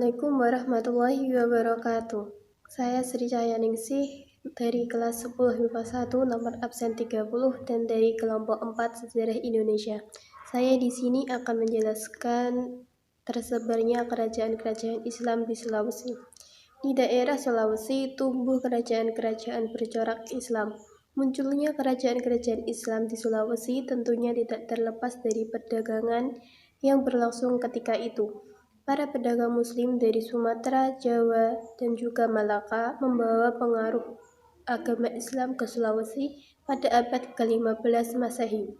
Assalamualaikum warahmatullahi wabarakatuh. Saya Sri Cahyaningsih dari kelas 10 MIPA 1 nomor absen 30 dan dari kelompok 4 Sejarah Indonesia. Saya di sini akan menjelaskan tersebarnya kerajaan-kerajaan Islam di Sulawesi. Di daerah Sulawesi tumbuh kerajaan-kerajaan bercorak Islam. Munculnya kerajaan-kerajaan Islam di Sulawesi tentunya tidak terlepas dari perdagangan yang berlangsung ketika itu. Para pedagang Muslim dari Sumatera, Jawa, dan juga Malaka membawa pengaruh agama Islam ke Sulawesi pada abad ke-15 Masehi.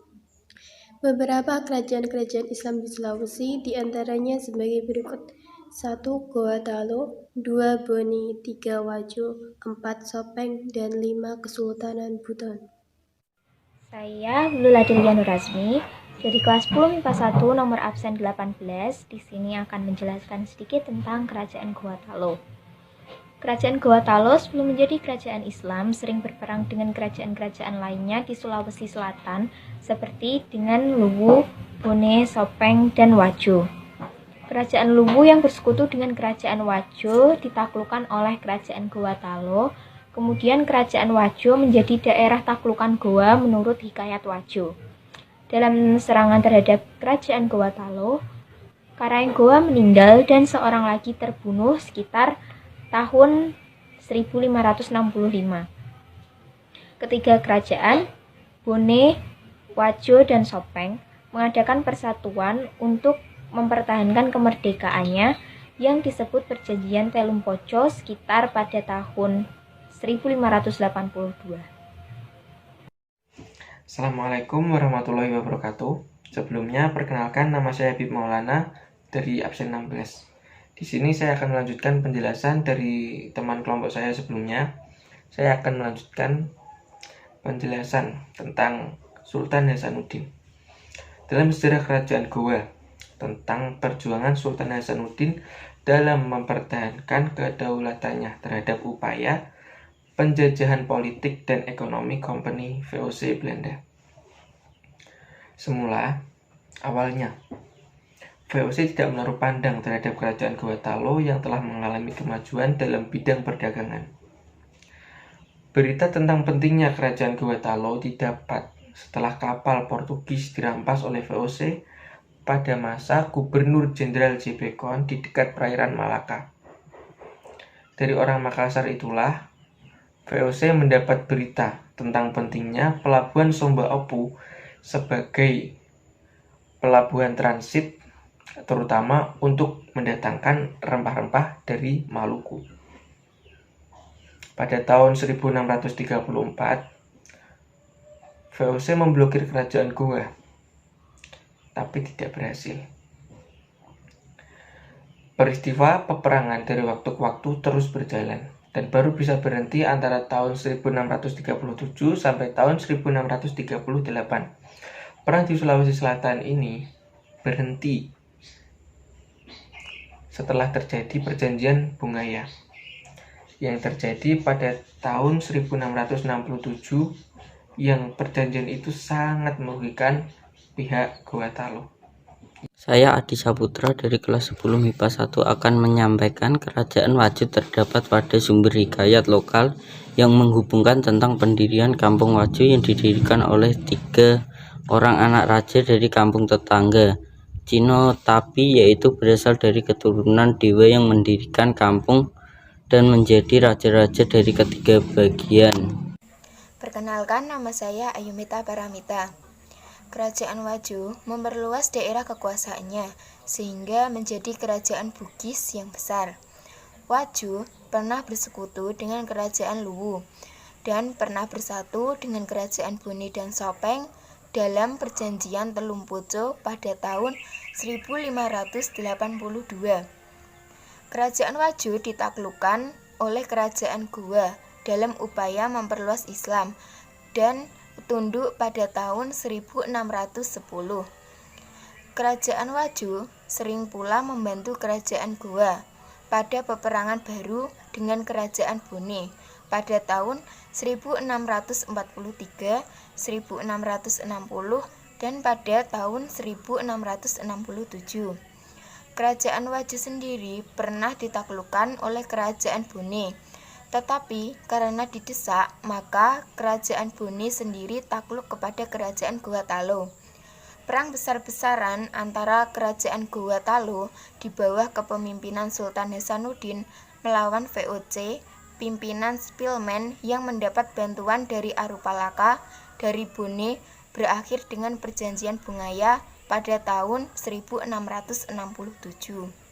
Beberapa kerajaan-kerajaan Islam di Sulawesi diantaranya sebagai berikut: 1. Goa Talo, 2. Boni, 3. Wajo, 4. Sopeng, dan 5. Kesultanan Buton. Saya Lula Delian Nurasmi dari kelas 10 MIPA 1 nomor absen 18. Di sini akan menjelaskan sedikit tentang Kerajaan Goa Talo. Kerajaan Goa Talo sebelum menjadi kerajaan Islam sering berperang dengan kerajaan-kerajaan lainnya di Sulawesi Selatan seperti dengan Luwu, Bone, Sopeng, dan Wajo. Kerajaan Luwu yang bersekutu dengan kerajaan Wajo ditaklukkan oleh kerajaan Goa Talo. Kemudian kerajaan Wajo menjadi daerah taklukan Goa menurut Hikayat Wajo. Dalam serangan terhadap kerajaan Goa Talo, Karanggoa meninggal dan seorang lagi terbunuh sekitar tahun 1565. Ketiga kerajaan, Bone, Wajo, dan Sopeng mengadakan persatuan untuk mempertahankan kemerdekaannya yang disebut Perjanjian Telum Poco sekitar pada tahun 1582. Assalamualaikum warahmatullahi wabarakatuh. Sebelumnya, perkenalkan nama saya Habib Maulana dari absen 16. Di sini saya akan melanjutkan penjelasan dari teman kelompok saya sebelumnya. Saya akan melanjutkan penjelasan tentang Sultan Hasanuddin. Dalam sejarah kerajaan Goa, tentang perjuangan Sultan Hasanuddin dalam mempertahankan kedaulatannya terhadap upaya penjajahan politik dan ekonomi Kompeni VOC Belanda. Semula, awalnya, VOC tidak menaruh pandang terhadap kerajaan Goa Talo yang telah mengalami kemajuan dalam bidang perdagangan. Berita tentang pentingnya kerajaan Goa Talo didapat setelah kapal Portugis dirampas oleh VOC pada masa Gubernur Jenderal J. Bacon di dekat perairan Malaka. Dari orang Makassar itulah VOC mendapat berita tentang pentingnya pelabuhan Somba Opu sebagai pelabuhan transit terutama untuk mendatangkan rempah-rempah dari Maluku. Pada tahun 1634, VOC memblokir kerajaan Goa, tapi tidak berhasil. Peristiwa peperangan dari waktu ke waktu terus berjalan dan baru bisa berhenti antara tahun 1637 sampai tahun 1638. Perang di Sulawesi Selatan ini berhenti setelah terjadi perjanjian Bungaya yang terjadi pada tahun 1667, yang perjanjian itu sangat merugikan pihak Goa Talo. Saya Adi Saputra dari kelas 10 MIPA 1 akan menyampaikan kerajaan Wajo terdapat pada sumber hikayat lokal yang menghubungkan tentang pendirian kampung Wajo yang didirikan oleh 3 orang anak raja dari kampung tetangga Cino, tapi yaitu berasal dari keturunan dewa yang mendirikan kampung dan menjadi raja-raja dari ketiga bagian. Perkenalkan, nama saya Ayumita Paramita. Kerajaan Wajo memperluas daerah kekuasaannya sehingga menjadi kerajaan Bugis yang besar. Wajo pernah bersekutu dengan kerajaan Luwu dan pernah bersatu dengan kerajaan Bone dan Sopeng dalam perjanjian Telum Poco pada tahun 1582. Kerajaan Wajo ditaklukkan oleh kerajaan Goa dalam upaya memperluas Islam dan tunduk pada tahun 1610. Kerajaan Wajo sering pula membantu kerajaan Goa pada peperangan baru dengan kerajaan Bone pada tahun 1643, 1660, dan pada tahun 1667. Kerajaan Waju sendiri pernah ditaklukkan oleh Kerajaan Bone, tetapi karena didesak, maka Kerajaan Bone sendiri takluk kepada Kerajaan Gorontalo. Perang besar-besaran antara Kerajaan Gorontalo di bawah kepemimpinan Sultan Hasanuddin melawan VOC, pimpinan Spilman yang mendapat bantuan dari Arupalaka dari Bone, berakhir dengan Perjanjian Bungaya pada tahun 1667.